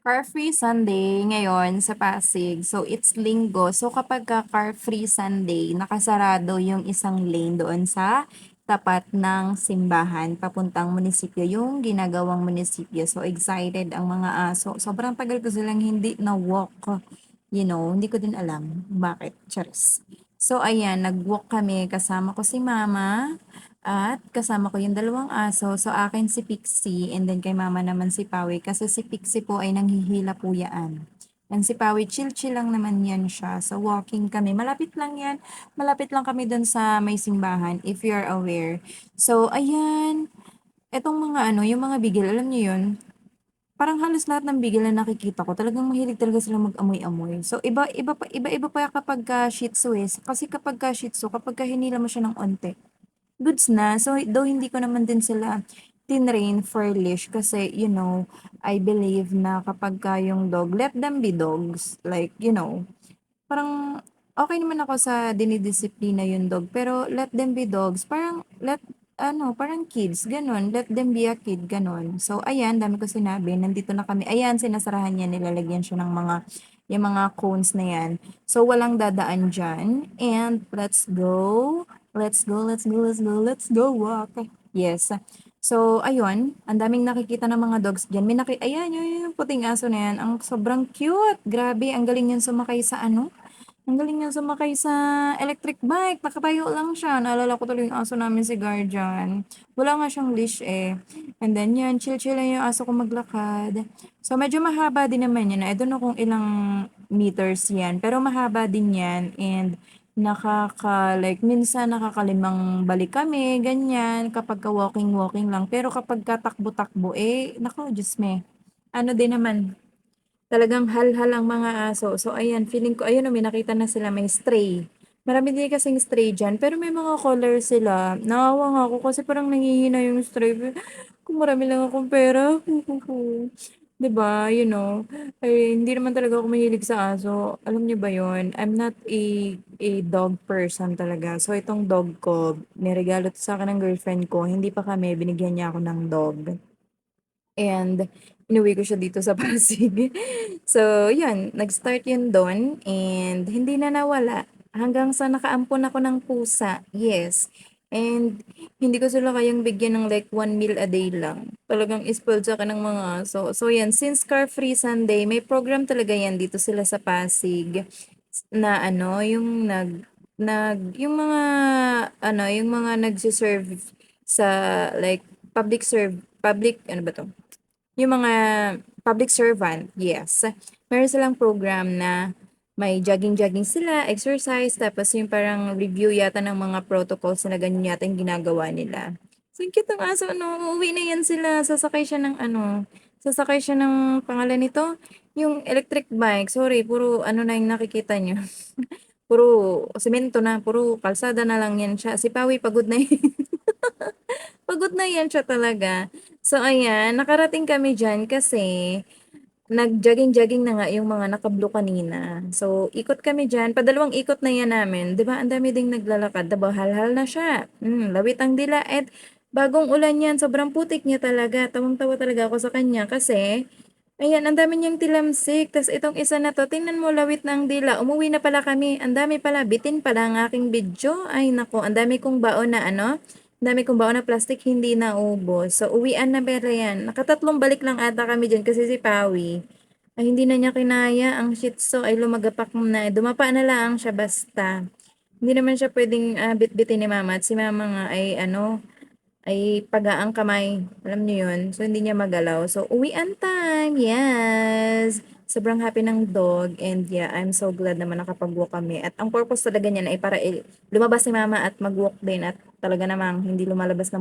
Car-free Sunday ngayon sa Pasig. So, it's Linggo. So, kapagka car-free Sunday, nakasarado yung isang lane doon sa tapat ng simbahan papuntang munisipyo, yung ginagawang munisipyo. So, excited ang mga aso. Sobrang tagal ko silang hindi na-walk. Hindi ko din alam bakit. Charis. So, ayan, nag-walk kami. Kasama ko si mama at kasama ko yung dalawang aso. So, akin si Pixie and then kay mama naman si Pawi. Kasi si Pixie po ay nanghihila po yan. And si Pawi, chill-chill lang naman yan siya. So, walking kami. Malapit lang yan. Malapit lang kami dun sa may simbahan, if you're aware. So, ayan. Etong mga yung mga bigil, alam niyo yun? Parang halos lahat ng bigil na nakikita ko, talagang mahilig talaga sila mag-amoy-amoy. So, iba-iba pa kapagka Shih Tzu eh. Kasi kapagka Shih Tzu, kapagka hinila mo siya ng onte, goods na. So, though hindi ko naman din sila tinrain for leash kasi, I believe na kapagka yung dog, let them be dogs. Like, parang okay naman ako sa dinidisiplina yung dog, pero let them be dogs. Parang kids, ganun. Let them be a kid, ganun. So, ayan, dami ko sinabi. Nandito na kami. Ayan, sinasarahan niya, nilalagyan siya ng yung mga cones na yan. So, walang dadaan dyan. And, let's go. Let's go, let's go, let's go, let's go walk. Yes. So, ayun, ang daming nakikita ng mga dogs dyan. Ayan, yung puting aso na yan. Ang sobrang cute. Grabe, ang galing niyan sumakay sa ang galing niya sumakay sa electric bike, nakatayo lang siya. Naalala ko tuloy yung aso namin si Guardian. Wala nga siyang leash eh. And then yan, chill-chill lang yung aso ko maglakad. So medyo mahaba din naman yan. I don't know kung ilang meters yan, pero mahaba din yan. And like, minsan nakakalimang balik kami, ganyan, kapag ka walking-walking lang. Pero kapag ka takbo-takbo, nako, Diyos me. Ano din naman, talagang halhal ang mga aso. So, ayan, feeling ko, ayun, may nakita na sila, may stray. Marami din kasing stray dyan, pero may mga color sila. Naawa nga ako kasi parang nangihina yung stray. Kung marami lang akong pera, 'di ba, ay hindi naman talaga ako mahilig sa aso. Alam niyo ba yon? I'm not a dog person talaga. So, itong dog ko, niregalo to sa akin ng girlfriend ko. Hindi pa kami, binigyan niya ako ng dog. And inuwi ko siya dito sa Pasig. So, yun, nag-start yun do'n and hindi na nawala hanggang sa nakaampon ako ng pusa. Yes. And hindi ko sila kayang bigyan ng like 1 meal a day lang. Talagang spoiled sa akin ng mga aso. So, yan, since Car-Free Sunday, may program talaga yan dito sila sa Pasig na yung yung mga nagsiserve sa like public, ano ba 'to? Yung mga public servant, yes. Meron silang program na may jogging-jogging sila, exercise, tapos yung parang review yata ng mga protocols na ganyan yata yung ginagawa nila. So, yung cute ng aso, uuwi na yan sila, sasakay siya ng pangalan nito, yung electric bike, sorry, puro na yung nakikita nyo. Puro semento na, puro kalsada na lang yan siya. Si Pawi, pagod na yan. Pagod na yan siya talaga. So, ayan, nakarating kami dyan kasi nag-jogging-jogging na nga yung mga naka-blue kanina. So, ikot kami dyan. Padalawang ikot na yan namin. 'Di ba ang dami ding naglalakad. Diba, halhal na siya. Lawit ang dila. At bagong ulan yan. Sobrang putik niya talaga. Tawang-tawa talaga ako sa kanya kasi ayan, ang dami niyang tilamsik. Tas itong isa na 'to, tingnan mo lawit na ang dila. Umuwi na pala kami. Ang dami pala, bitin pala ang aking video. Ay naku, ang dami kong baon na ang dami kong baon na plastic hindi naubos. So, uwian na pala yan. Nakatatlong balik lang ata kami diyan kasi si Pawi ay hindi na niya kinaya. Ang Shih Tzu ay lumagapak na. Dumapa na lang siya basta. Hindi naman siya pwedeng bitbitin ni mama. At si mama nga ay pagaang kamay. Alam niyo yun? So, hindi niya magalaw. So, uwian time. Yes. Sobrang happy ng dog. And yeah, I'm so glad naman nakapag-walk kami. At ang purpose talaga niyan ay para lumabas si mama at mag-walk din. At talaga namang hindi lumalabas ng